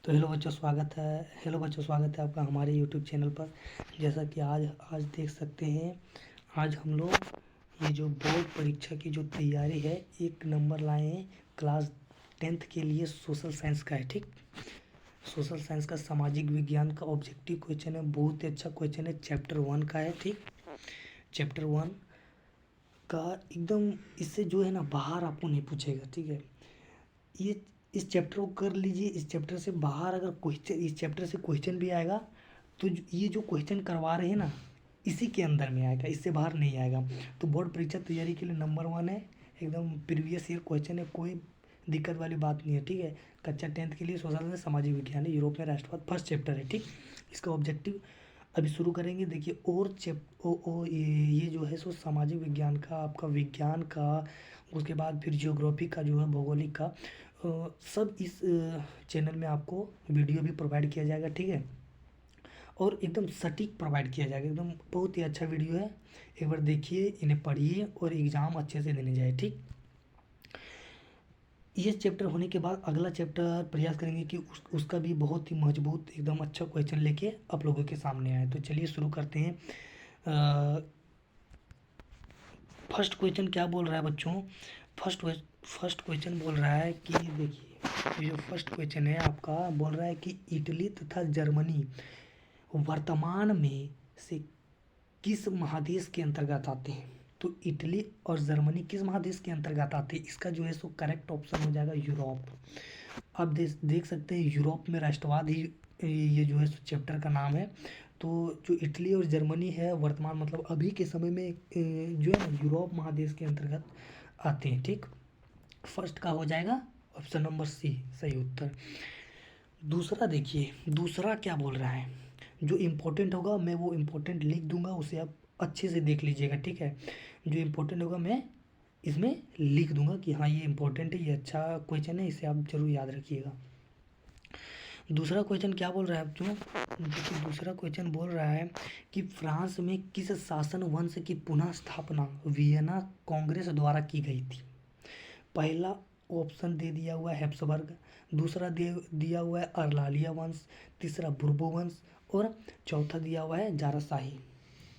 तो हेलो बच्चों, स्वागत है आपका हमारे यूट्यूब चैनल पर। जैसा कि आज देख सकते हैं, आज हम लोग ये जो बोर्ड परीक्षा की जो तैयारी है, एक नंबर लाए हैं क्लास 10th के लिए। सोशल साइंस का है, ठीक। सोशल साइंस का सामाजिक विज्ञान का ऑब्जेक्टिव क्वेश्चन है, बहुत ही अच्छा क्वेश्चन है। चैप्टर 1 का है, ठीक। चैप्टर 1 का एकदम इससे जो है ना बाहर आपको नहीं पूछेगा, ठीक है। ये इस चैप्टर को कर लीजिए। इस चैप्टर से बाहर अगर क्वेश्चन, इस चैप्टर से क्वेश्चन भी आएगा तो ये जो क्वेश्चन करवा रहे हैं ना, इसी के अंदर में आएगा, इससे बाहर नहीं आएगा। तो बोर्ड परीक्षा तैयारी के लिए नंबर 1 है, एकदम प्रीवियस ईयर क्वेश्चन है, कोई दिक्कत वाली बात नहीं है, ठीक है। कक्षा 10th के लिए सोशल में सामाजिक विज्ञान है, यूरोप में राष्ट्रवाद, फर्स्ट चैप्टर है, ठीक। इसका ऑब्जेक्टिव अभी शुरू करेंगे। देखिए, और ये जो है सो सामाजिक विज्ञान का, आपका विज्ञान का, उसके बाद फिर जियोग्राफी का जो है, भौगोलिक का, सब इस चैनल में आपको वीडियो भी प्रोवाइड किया जाएगा, ठीक है। और एकदम सटीक प्रोवाइड किया जाएगा, एकदम बहुत ही अच्छा वीडियो है। एक बार देखिए, इन्हें पढ़िए और एग्ज़ाम अच्छे से देने जाए, ठीक। ये चैप्टर होने के बाद अगला चैप्टर प्रयास करेंगे कि उसका भी बहुत ही मजबूत, एकदम अच्छा क्वेश्चन लेके आप लोगों के सामने आए। तो चलिए शुरू करते हैं। फर्स्ट क्वेश्चन क्या बोल रहा है बच्चों? फर्स्ट क्वेश्चन बोल रहा है कि देखिए, ये जो फर्स्ट क्वेश्चन है आपका, बोल रहा है कि इटली तथा जर्मनी वर्तमान में से किस महादेश के अंतर्गत आते हैं? तो इटली और जर्मनी किस महादेश के अंतर्गत आते हैं? इसका जो है सो करेक्ट ऑप्शन हो जाएगा यूरोप। आप देख सकते हैं, यूरोप में राष्ट्रवाद ही ये जो है चैप्टर का नाम है। तो जो इटली और जर्मनी है, वर्तमान मतलब अभी के समय में जो है ना यूरोप महादेश के अंतर्गत आते हैं, ठीक। फर्स्ट का हो जाएगा ऑप्शन नंबर सी सही उत्तर। दूसरा देखिए, दूसरा क्या बोल रहा है, जो इम्पोर्टेंट होगा मैं वो इम्पोर्टेंट लिख दूंगा, उसे आप अच्छे से देख लीजिएगा, ठीक है। जो इम्पोर्टेंट होगा मैं इसमें लिख दूंगा कि हाँ ये इम्पोर्टेंट है, ये अच्छा क्वेश्चन है, इसे आप जरूर याद रखिएगा। दूसरा क्वेश्चन क्या बोल रहा है बच्चों? देखिए, दूसरा क्वेश्चन बोल रहा है कि फ्रांस में किस शासन वंश की पुनः स्थापना वियना कांग्रेस द्वारा की गई थी? पहला ऑप्शन दे दिया हुआ है हैप्सबर्ग, दूसरा दिया हुआ है अर्लालिया वंश, तीसरा बुर्बो वंश, और चौथा दिया हुआ है जाराशाही,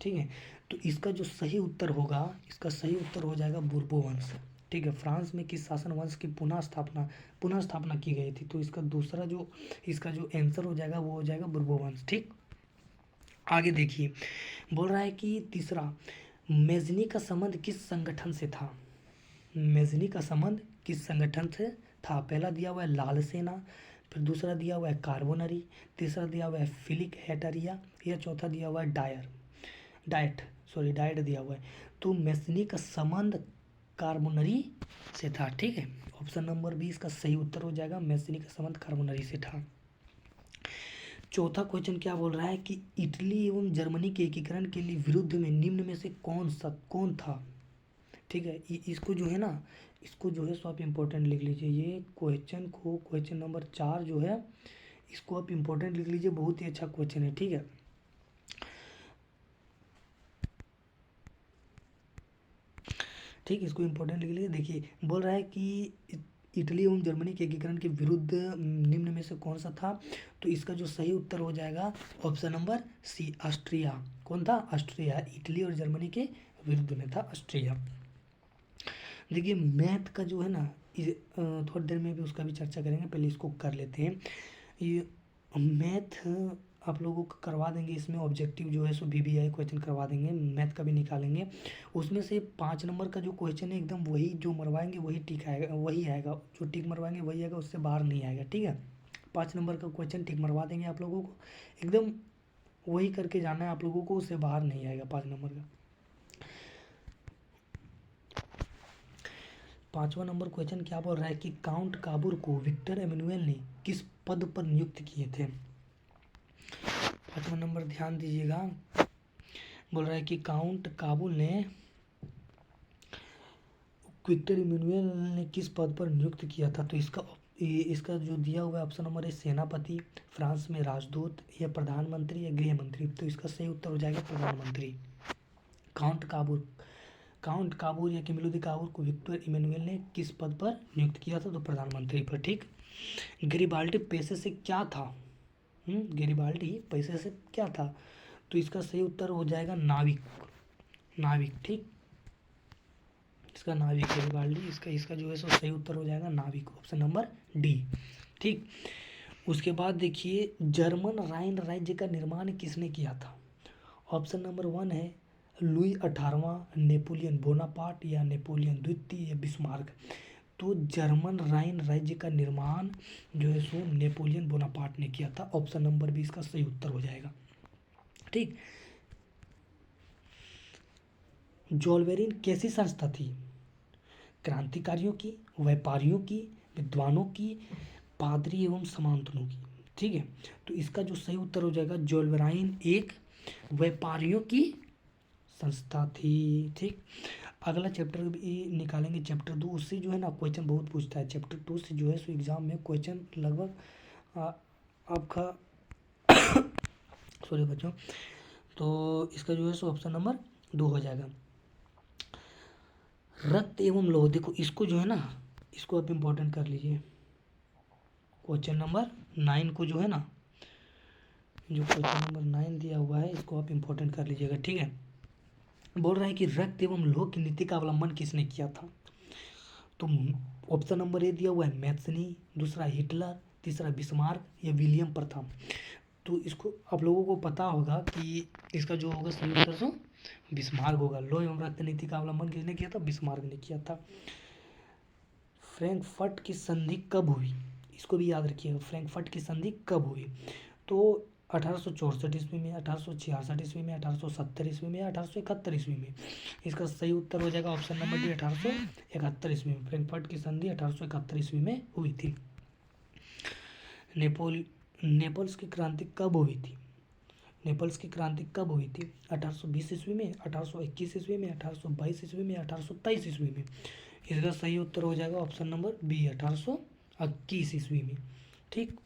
ठीक है। तो इसका जो सही उत्तर होगा, इसका सही उत्तर हो जाएगा बुर्बो वंश, ठीक है। फ्रांस में किस शासन वंश की पुनः स्थापना की गई थी? तो इसका दूसरा जो, इसका जो आंसर हो जाएगा वो हो जाएगा बुर्बो वंश, ठीक। आगे देखिए, बोल रहा है कि तीसरा, मेजनी का संबंध किस संगठन से था? मेजनी का संबंध किस संगठन से था? पहला दिया हुआ है लाल सेना, फिर दूसरा दिया हुआ है कार्बोनरी, तीसरा दिया हुआ है फिलिक हेटरिया, या चौथा दिया हुआ है डाइट दिया हुआ है। तो मेजनी का संबंध कार्बोनरी से था, ठीक है। ऑप्शन नंबर बी इसका सही उत्तर हो जाएगा, मेजनी का संबंध कार्बोनरी से था। चौथा क्वेश्चन क्या बोल रहा है कि इटली एवं जर्मनी के एकीकरण के लिए विरुद्ध में निम्न में से कौन था? ठीक है, इसको जो है ना, इसको जो है सो आप इम्पोर्टेंट लिख लीजिए। ये क्वेश्चन नंबर 4 जो है, इसको आप इम्पोर्टेंट लिख लीजिए, बहुत ही अच्छा क्वेश्चन है, ठीक है। ठीक, इसको इम्पोर्टेंट लिख लीजिए। देखिए, बोल रहा है कि इटली एवं जर्मनी के एकीकरण के विरुद्ध निम्न में से कौन सा था? तो इसका जो सही उत्तर हो जाएगा ऑप्शन नंबर सी, ऑस्ट्रिया। कौन था? ऑस्ट्रिया। इटली और जर्मनी के विरुद्ध में था ऑस्ट्रिया। देखिए, मैथ का जो है ना, थोड़ी देर में भी उसका भी चर्चा करेंगे, पहले इसको कर लेते हैं। ये मैथ आप लोगों को करवा देंगे, इसमें ऑब्जेक्टिव जो है सो VBI क्वेश्चन करवा देंगे, मैथ का भी निकालेंगे। उसमें से 5 नंबर का जो क्वेश्चन है, एकदम वही जो मरवाएंगे वही टिक आएगा, वही आएगा, जो टिक मरवाएंगे वही आएगा, उससे बाहर नहीं आएगा, ठीक है। 5 नंबर का क्वेश्चन टिक मरवा देंगे आप लोगों को, एकदम वही करके जाना है आप लोगों को, उससे बाहर नहीं आएगा 5 नंबर का। 5वां नंबर क्वेश्चन क्या बोल रहा है कि काउंट काबूर को विक्टर एमेनुएल ने किस पद पर नियुक्त किए थे? 5वां नंबर ध्यान दीजिएगा, बोल रहा है कि काउंट काबुल ने विक्टर इमेनुएल ने किस पद पर नियुक्त किया था? तो इसका जो दिया हुआ है ऑप्शन नंबर है सेनापति, फ्रांस में राजदूत, या प्रधानमंत्री, या गृह मंत्री। तो इसका सही उत्तर हो जाएगा प्रधानमंत्री। काउंट काबूल या किमिलुदी काबूल को विक्टर इमेनुएल ने किस पद पर नियुक्त किया था? तो प्रधानमंत्री पर, ठीक। गैरिबाल्डी पेशे से क्या था? गैरिबाल्डी पेशे से क्या था? तो इसका सही उत्तर हो जाएगा नाविक। नाविक, ठीक, इसका नाविक गैरिबाल्डी, इसका जो है सो सही उत्तर हो जाएगा नाविक, ऑप्शन नंबर डी, ठीक। उसके बाद देखिए, जर्मन राइन राज्य का निर्माण किसने किया था? ऑप्शन नंबर 1 है लुई 18वां, नेपोलियन बोनापार्ट, या नेपोलियन द्वितीय, या बिस्मार्क। तो जर्मन राइन राज्य का निर्माण जो है सो नेपोलियन बोनापार्ट ने किया था, ऑप्शन नंबर बी इसका सही उत्तर हो जाएगा, ठीक। जोल्वेरिन कैसी संस्था थी? क्रांतिकारियों की, व्यापारियों की, विद्वानों की, पादरी एवं समांतनों की, ठीक है। तो इसका जो सही उत्तर हो जाएगा, जोल्वेराइन एक व्यापारियों की संस्था थी, ठीक। अगला चैप्टर भी निकालेंगे, चैप्टर 2, उससे जो है ना क्वेश्चन बहुत पूछता है। चैप्टर 2 से जो है सो एग्जाम में क्वेश्चन लगभग आपका सॉरी बच्चों, तो इसका जो है सो ऑप्शन नंबर 2 हो जाएगा। रक्त एवं लौह, देखो इसको जो है ना, इसको आप इम्पोर्टेंट कर लीजिए। क्वेश्चन नंबर 9 को जो है ना, जो क्वेश्चन नंबर 9 दिया हुआ है, इसको आप इम्पोर्टेंट कर लीजिएगा, ठीक है। बोल रहा है कि रक्त एवं लौह की नीति का अवलंबन किसने किया था? तो ऑप्शन नंबर ए दिया हुआ है मैत्सनी, दूसरा हिटलर, तीसरा बिस्मार्क, या विलियम प्रथम। तो इसको आप लोगों को पता होगा कि इसका जो होगा सही उत्तर सो बिस्मार्क होगा। लौह एवं रक्त नीति का अवलंबन किसने किया था? बिस्मार्क ने किया था। फ्रैंकफर्ट की संधि कब हुई? इसको भी याद रखिएगा, फ्रैंकफर्ट की संधि कब हुई? तो 1864 ईस्वी में, 1866 ईस्वी में, 1870 ईस्वी में, 1871 ईस्वी में। इसका सही उत्तर हो जाएगा ऑप्शन नंबर डी, 1871 ईस्वी में। फ्रैंकफर्ट की संधि 1871 ईस्वी में हुई थी। नेपल्स की क्रांति कब हुई थी? नेपल्स की क्रांति कब हुई थी? 1820 ईस्वी में, 1821 ईस्वी में, 1822 ईस्वी में, 1823 ईस्वी में। इसका सही उत्तर हो जाएगा ऑप्शन नंबर बी, 1821 ईस्वी में, ठीक।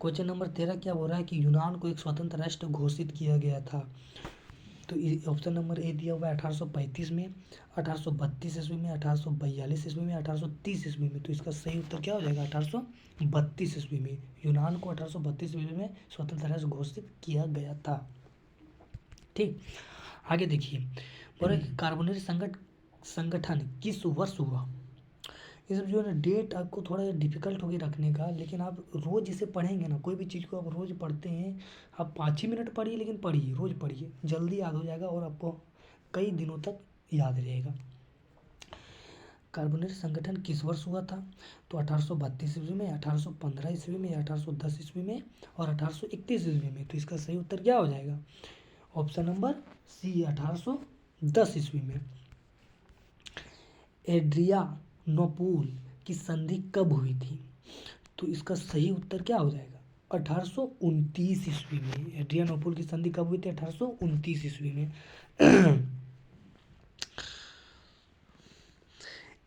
क्वेश्चन नंबर 13 क्या बोल रहा है कि यूनान को एक स्वतंत्र राष्ट्र घोषित किया गया था? तो ऑप्शन नंबर ए दिया हुआ है 1835 में, 1832 ईस्वी में, 1842 ईस्वी में, 1830 ईस्वी में। तो इसका सही उत्तर क्या हो जाएगा? 1832 ईस्वी में यूनान को 1832 ईस्वी में स्वतंत्र राष्ट्र घोषित किया गया था, ठीक। आगे देखिए, बोला कि कार्बोनेट संगठन किस वर्ष हुआ? ये सब जो है ना डेट आपको थोड़ा डिफिकल्ट होगी रखने का, लेकिन आप रोज़ इसे पढ़ेंगे ना, कोई भी चीज़ को आप रोज़ पढ़ते हैं, आप 5 ही मिनट पढ़िए, लेकिन पढ़िए, रोज़ पढ़िए, जल्दी याद हो जाएगा और आपको कई दिनों तक याद रहेगा। कार्बोनेट संगठन किस वर्ष हुआ था? तो 1832 ईस्वी में, 1815 ईस्वी में, 1810 ईस्वी में, और 1831 ईस्वी में। तो इसका सही उत्तर क्या हो जाएगा? ऑप्शन नंबर सी, 1810 ईस्वी में। एड्रियानोपुल की संधि कब हुई थी? तो इसका सही उत्तर क्या हो जाएगा? 1829 ईस्वी में। एड्रियानोपुल की संधि कब हुई थी? 1829 ईस्वी में।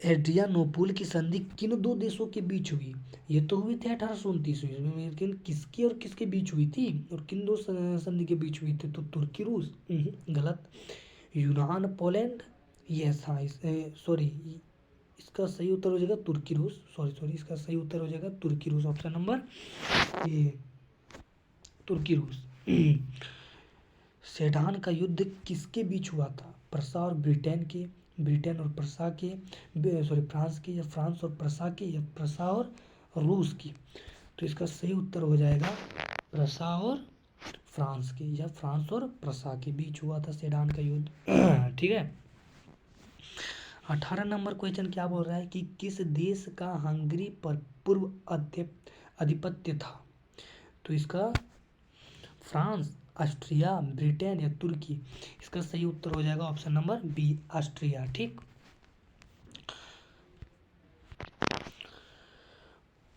एड्रियानोपुल की संधि किन दो देशों के बीच हुई? ये तो हुई थी 1829 ईस्वी में, लेकिन किसकी और किसके बीच हुई थी, और किन दो संधि के बीच हुई थी? तो तुर्की रूस, गलत। यूनान पोलैंड, यस, हाँ, सॉरी, इसका सही उत्तर हो जाएगा तुर्की रूस, सॉरी, इसका सही उत्तर हो जाएगा तुर्की रूस, ऑप्शन नंबर ए, तुर्की रूस। सेडान का युद्ध किसके बीच हुआ था? प्रसा और ब्रिटेन के, ब्रिटेन और प्रसा के, फ्रांस के, या फ्रांस और प्रसा के, या प्रसा और रूस की? तो इसका सही उत्तर हो जाएगा प्रसा और फ्रांस के, या फ्रांस और प्रसा के बीच हुआ था सेडान का युद्ध, ठीक है। 18 नंबर क्वेश्चन क्या बोल रहा है कि किस देश का हंगरी पर पूर्व आधिपत्य था? तो इसका फ्रांस, ऑस्ट्रिया, ब्रिटेन, या तुर्की? इसका सही उत्तर हो जाएगा ऑप्शन नंबर बी, ऑस्ट्रिया, ठीक।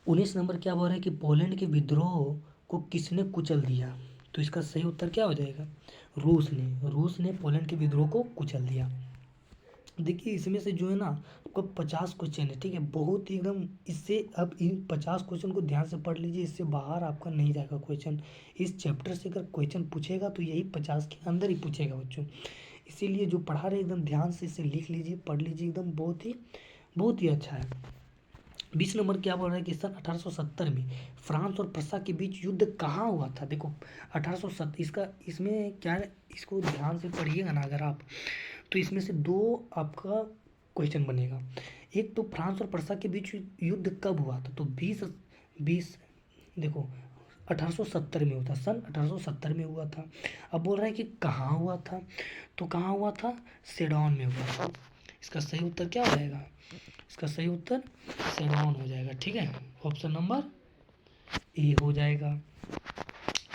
19 नंबर क्या बोल रहा है कि पोलैंड के विद्रोह को किसने कुचल दिया? तो इसका सही उत्तर क्या हो जाएगा? रूस ने पोलैंड के विद्रोह को कुचल दिया। देखिए इसमें से जो है ना आपको 50 क्वेश्चन है, ठीक है, बहुत ही एकदम, इससे अब इन 50 क्वेश्चन को ध्यान से पढ़ लीजिए, इससे बाहर आपका नहीं जाएगा क्वेश्चन। इस चैप्टर से अगर क्वेश्चन पूछेगा तो यही 50 के अंदर ही पूछेगा बच्चों। इसीलिए जो पढ़ा रहे एकदम ध्यान से इसे लिख लीजिए, पढ़ लीजिए, एकदम बहुत ही अच्छा है। 20 नंबर क्या बोल रहा है कि सन 1870 में फ्रांस और प्रसा के बीच युद्ध कहाँ हुआ था। देखो 1870 इसका, इसमें क्या है, इसको ध्यान से पढ़िएगा ना अगर आप, तो इसमें से दो आपका क्वेश्चन बनेगा। एक तो फ्रांस और प्रसा के बीच युद्ध कब हुआ था, तो 20 देखो 1870 में हुआ था, सन 1870 में हुआ था। अब बोल रहा है कि कहाँ हुआ था, तो कहाँ हुआ था, सेडोन में हुआ था। इसका सही उत्तर क्या हो जाएगा, इसका सही उत्तर सेडोन हो जाएगा। ठीक है, ऑप्शन नंबर ए हो जाएगा।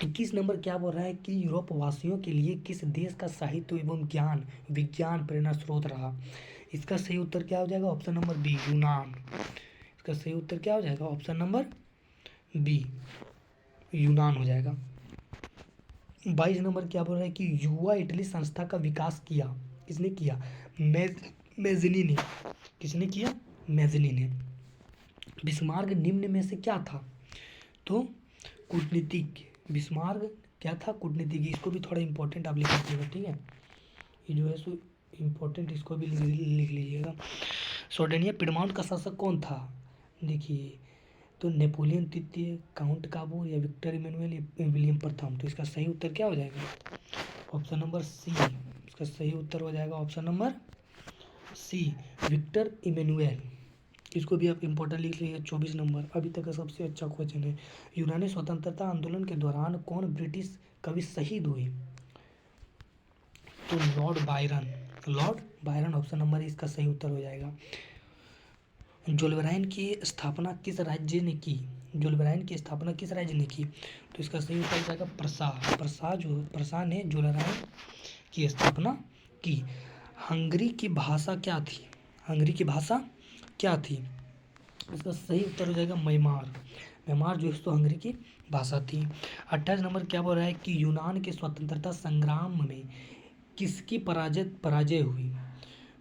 21 नंबर क्या बोल रहा है कि यूरोप वासियों के लिए किस देश का साहित्य एवं ज्ञान विज्ञान प्रेरणा स्रोत रहा। इसका सही उत्तर क्या हो जाएगा, ऑप्शन नंबर बी, यूनान। इसका सही उत्तर क्या हो जाएगा, ऑप्शन नंबर बी, यूनान हो जाएगा। 22 नंबर क्या बोल रहा है कि युवा इटली संस्था का विकास किया, किसने किया, मेज़नी ने। किसने किया, मेज़नी ने। बिस्मार्क निम्न में से क्या था, तो कूटनीतिक। बिस्मार्क क्या था, कूटनीतिक। इसको भी थोड़ा इंपॉर्टेंट आप लिख लीजिएगा। ठीक है, ये जो है सो इम्पोर्टेंट, इसको भी लिख लीजिएगा। सोर्डेनिया पिडमाउंट का शासक कौन था, देखिए तो नेपोलियन तृतीय, काउंट काबो, या विक्टर इमैनुअल, या विलियम प्रथम। तो इसका सही उत्तर क्या हो जाएगा, ऑप्शन नंबर सी। इसका सही उत्तर हो जाएगा option number C, Victor Emmanuel. इसको भी आप इम्पोर्टेंट लिख लीजिए। 24 नंबर अभी तक का सबसे अच्छा क्वेश्चन है। यूनानी स्वतंत्रता आंदोलन के दौरान कौन ब्रिटिश कवि शहीद हुए, तो Lord Byron. Lord Byron option number इसका सही उत्तर हो जाएगा। जुलबरैन की स्थापना किस राज्य ने की, जुलबरैन की स्थापना किस राज्य ने की, तो इसका सही उत्तर हो जाएगा प्रसा। प्रसा ने जुलबरैन की स्थापना की। हंगरी की भाषा क्या थी, हंगरी की भाषा क्या थी, इसका सही उत्तर हो जाएगा मैमार। मैमार जो है तो हंगरी की भाषा थी। 28 नंबर क्या बोल रहा है कि यूनान के स्वतंत्रता संग्राम में किसकी पराजय हुई।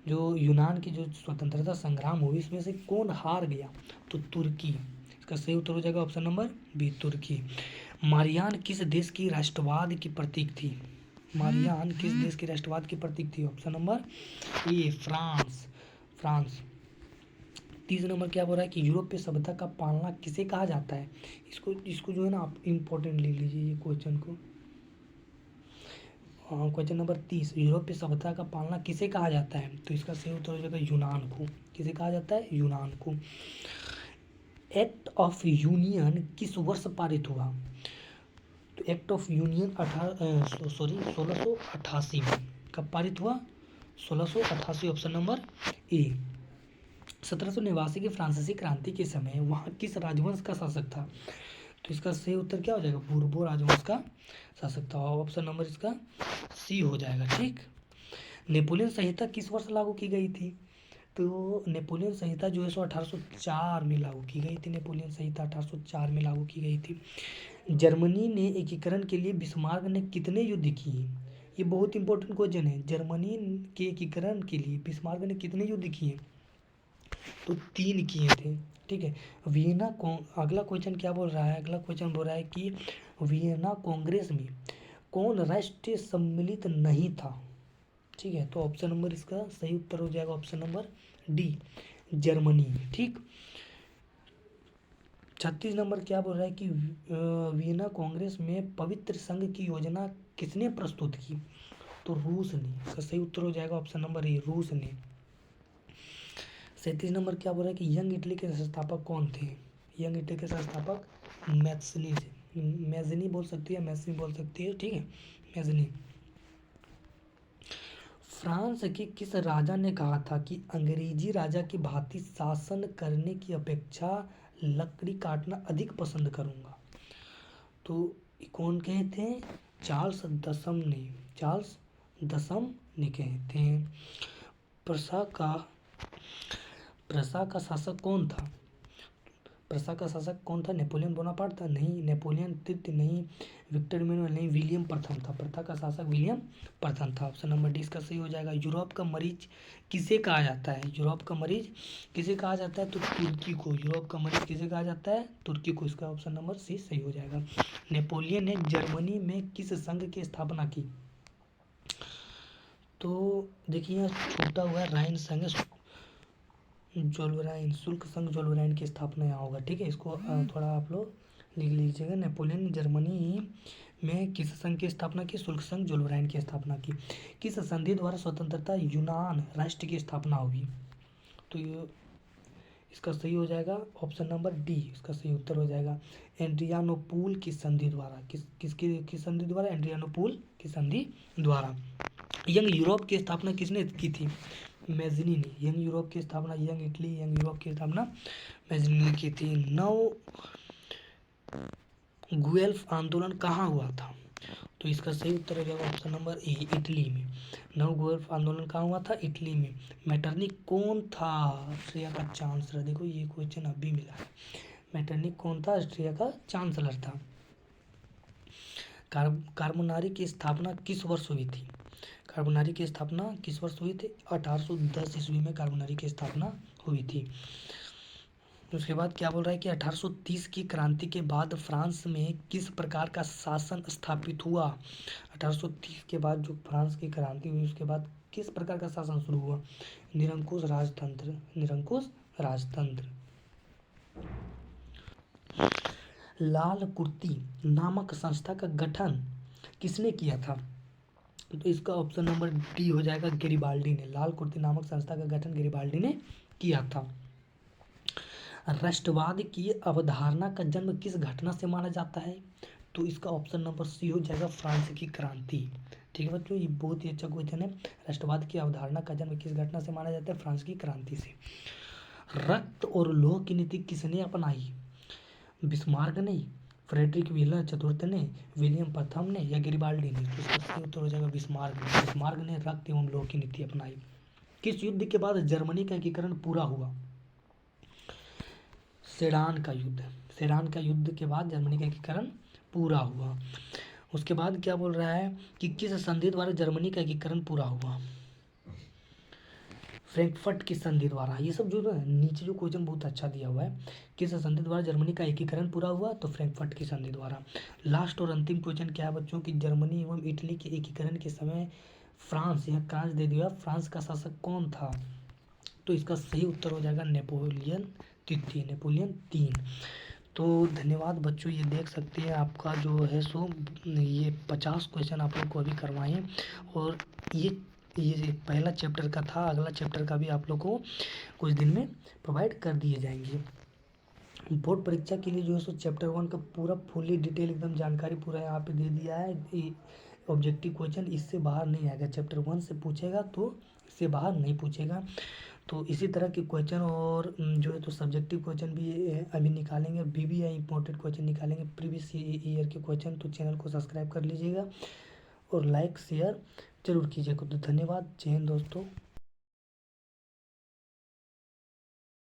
जो यूनान की जो स्वतंत्रता संग्राम हुई इसमें से कौन हार गया, तो तुर्की। इसका सही उत्तर हो जाएगा ऑप्शन नंबर बी, तुर्की। मारियान किस देश की राष्ट्रवाद की प्रतीक थी, मारियान किस देश की राष्ट्रवाद की प्रतीक थी, option number A, France. France. 30 number क्या बोल रहा है कि यूरोपीय सभ्यता का पालना किसे कहा जाता है। इसको जो है ना आप इम्पोर्टेंट ले लीजिए ये क्वेश्चन को। क्वेश्चन नंबर 30, यूरोपीय सभ्यता का पालना किसे कहा जाता है, तो इसका सही उत्तर हो जाएगा यूनान को। किसे कहा जाता है, यूनान को। एक्ट ऑफ यूनियन किस वर्ष पारित हुआ, तो एक्ट ऑफ यूनियन 1688 में। कब पारित हुआ, 1688, ऑप्शन नंबर ए। 1789 की फ्रांसीसी क्रांति के समय वहाँ किस राजवंश का शासक था, तो इसका सही उत्तर क्या हो जाएगा, बूर्बो राजवंश का शासक था। ऑप्शन नंबर इसका सी हो जाएगा। ठीक। नेपोलियन संहिता किस वर्ष लागू की गई थी, तो नेपोलियन संहिता जो है सो 1804 में लागू की गई थी। नेपोलियन संहिता 1804 में लागू की गई थी। जर्मनी ने एकीकरण के लिए बिस्मार्क ने कितने युद्ध किए, ये बहुत इंपॉर्टेंट क्वेश्चन है। जर्मनी के एकीकरण के लिए बिस्मार्क ने कितने युद्ध किए, तो 3 किए थे। ठीक है। वियना अगला क्वेश्चन क्या बोल रहा है, अगला क्वेश्चन बोल रहा है कि वियना कांग्रेस में कौन राष्ट्रीय सम्मिलित नहीं था। ठीक है, तो ऑप्शन नंबर इसका सही उत्तर हो जाएगा ऑप्शन नंबर डी, जर्मनी। ठीक। 36 नंबर क्या बोल रहा है कि वियना कांग्रेस में पवित्र संघ की योजना किसने प्रस्तुत की, तो रूस ने। इसका सही उत्तर हो जाएगा ऑप्शन नंबर ए, रूस ने। 37 नंबर क्या बोल रहा है कि यंग इटली के संस्थापक कौन थे, यंग इटली के संस्थापक मैज़नी बोल सकती है, मैज़नी बोल सकती है। ठीक है, मैज़नी। फ्रांस के किस राजा ने कहा था कि अंग्रेजी राजा की भांति शासन करने की अपेक्षा लकड़ी काटना अधिक पसंद करूंगा, तो कौन कहे थे, चार्ल्स दसम ने। चार्ल्स दसम ने कहे थे। प्रसा का शासक कौन था, प्रसा का शासक कौन था, नेपोलियन बोनापार्ट था, नहीं। नेपोलियन तृतीय नहीं। विक्टर इमैनुअल नहीं। विलियम प्रथम था। प्रथा का शासक विलियम प्रथम था। ऑप्शन नंबर डी इसका सही हो जाएगा। यूरोप का मरीज किसे कहा जाता है, यूरोप का मरीज किसे कहा जाता है, तो तुर्की को। यूरोप का मरीज किसे कहा जाता है, तुर्की को। इसका ऑप्शन नंबर सी सही हो जाएगा। नेपोलियन ने जर्मनी में किस संघ की स्थापना की, तो देखिए यहाँ छूटा हुआ है राइन संघ जोल्वराइन, शुल्क संघ जोल्वराइन की स्थापना यहाँ होगा। ठीक है, इसको थोड़ा आप लोग लिख लीजिएगा। नेपोलियन जर्मनी में किस संघ की स्थापना की? शुल्क संघ जोल्वराइन की स्थापना की। किस संधि द्वारा स्वतंत्रता यूनान राष्ट्र की स्थापना हुई? तो ये इसका सही हो जाएगा ऑप्शन नंबर डी, इसका सही उत्तर हो जाएगा एड्रियानोपुल की संधि द्वारा। किस संधि द्वारा? एड्रियानोपुल की संधि द्वारा। यंग यूरोप की स्थापना किसने की थी? मैजनी ने। यंग यूरोप की स्थापना, यंग इटली, यंग यूरोप की स्थापना मैजनी ने की थी। नव गुएल्फ आंदोलन कहाँ हुआ था? तो इसका सही उत्तर हो जाएगा ऑप्शन नंबर ए, इटली में। नव गुएल्फ आंदोलन कहाँ हुआ था? इटली में। मेटरनिक कौन था? ऑस्ट्रिया का चांसलर। देखो ये क्वेश्चन अभी मिला है। मेटरनिक कौन था? ऑस्ट्रिया का चांसलर था। कार्बोनारी की स्थापना किस वर्ष हुई थी? कार्बोनारी की स्थापना किस वर्ष हुई थी? 1810 ईस्वी में कार्बोनारी की स्थापना हुई थी। उसके बाद क्या बोल रहा है कि 1830 की क्रांति के बाद फ्रांस में किस प्रकार का शासन स्थापित हुआ? 1830 के बाद जो फ्रांस की क्रांति हुई उसके बाद किस प्रकार का शासन शुरू हुआ? निरंकुश राजतंत्र। निरंकुश राजतंत्र। लाल कुर्ती नामक संस्था का गठन किसने किया था? तो इसका ऑप्शन नंबर डी हो जाएगा गैरिबाल्डी ने। लाल कुर्ती नामक संस्था का गठन गैरिबाल्डी ने किया था। राष्ट्रवाद की अवधारणा का जन्म किस घटना से माना जाता है? तो इसका ऑप्शन नंबर सी हो जाएगा फ्रांस की क्रांति। ठीक है बच्चों, ये बहुत ही अच्छा क्वेश्चन है। राष्ट्रवाद की अवधारणा का जन्म किस घटना से माना जाता है? फ्रांस की क्रांति से। रक्त और लोह की नीति किसने अपनाई? बिस्मार्क ने, फ्रेडरिक विलर चतुर्थ ने, विलियम प्रथम ने या गैरिबाल्डी ने? तो इसका सही उत्तर हो जाएगा बिस्मार्क ने। बिस्मार्क ने रक्त एवं लोह की नीति अपनाई। किस युद्ध के बाद जर्मनी का एकीकरण पूरा हुआ? सेडान का युद्ध। सेडान का युद्ध के बाद जर्मनी का एकीकरण पूरा हुआ। उसके बाद क्या बोल रहा है कि किस संधि द्वारा जर्मनी का एकीकरण पूरा हुआ? फ्रैंकफर्ट की संधि द्वारा। ये सब जो नीचे जो क्वेश्चन बहुत अच्छा दिया हुआ है, किस संधि द्वारा जर्मनी का एकीकरण पूरा हुआ? तो फ्रैंकफर्ट की संधि द्वारा। लास्ट और अंतिम क्वेश्चन क्या है बच्चों कि जर्मनी एवं इटली के एकीकरण के समय फ्रांस या फ्रांस दे दिया, फ्रांस का शासक कौन था? तो इसका सही उत्तर हो जाएगा नेपोलियन तृतीय, नेपोलियन 3। तो धन्यवाद बच्चों, ये देख सकते हैं आपका जो है सो ये 50 क्वेश्चन आप लोग को अभी करवाएं और ये पहला चैप्टर का था। अगला चैप्टर का भी आप लोग को कुछ दिन में प्रोवाइड कर दिए जाएंगे। बोर्ड परीक्षा के लिए जो है सो चैप्टर 1 का पूरा फुली डिटेल एकदम जानकारी पूरा यहाँ पे दे दिया है। ऑब्जेक्टिव क्वेश्चन इससे बाहर नहीं आएगा। चैप्टर 1 से पूछेगा तो इससे बाहर नहीं पूछेगा। तो इसी तरह के क्वेश्चन और जो है तो सब्जेक्टिव क्वेश्चन भी अभी निकालेंगे। VBI इंपॉर्टेंट क्वेश्चन निकालेंगे, प्रीवियस ईयर के क्वेश्चन। तो चैनल को सब्सक्राइब कर लीजिएगा और लाइक शेयर जरूर कीजिएगा। तो धन्यवाद, जय हिंद दोस्तों।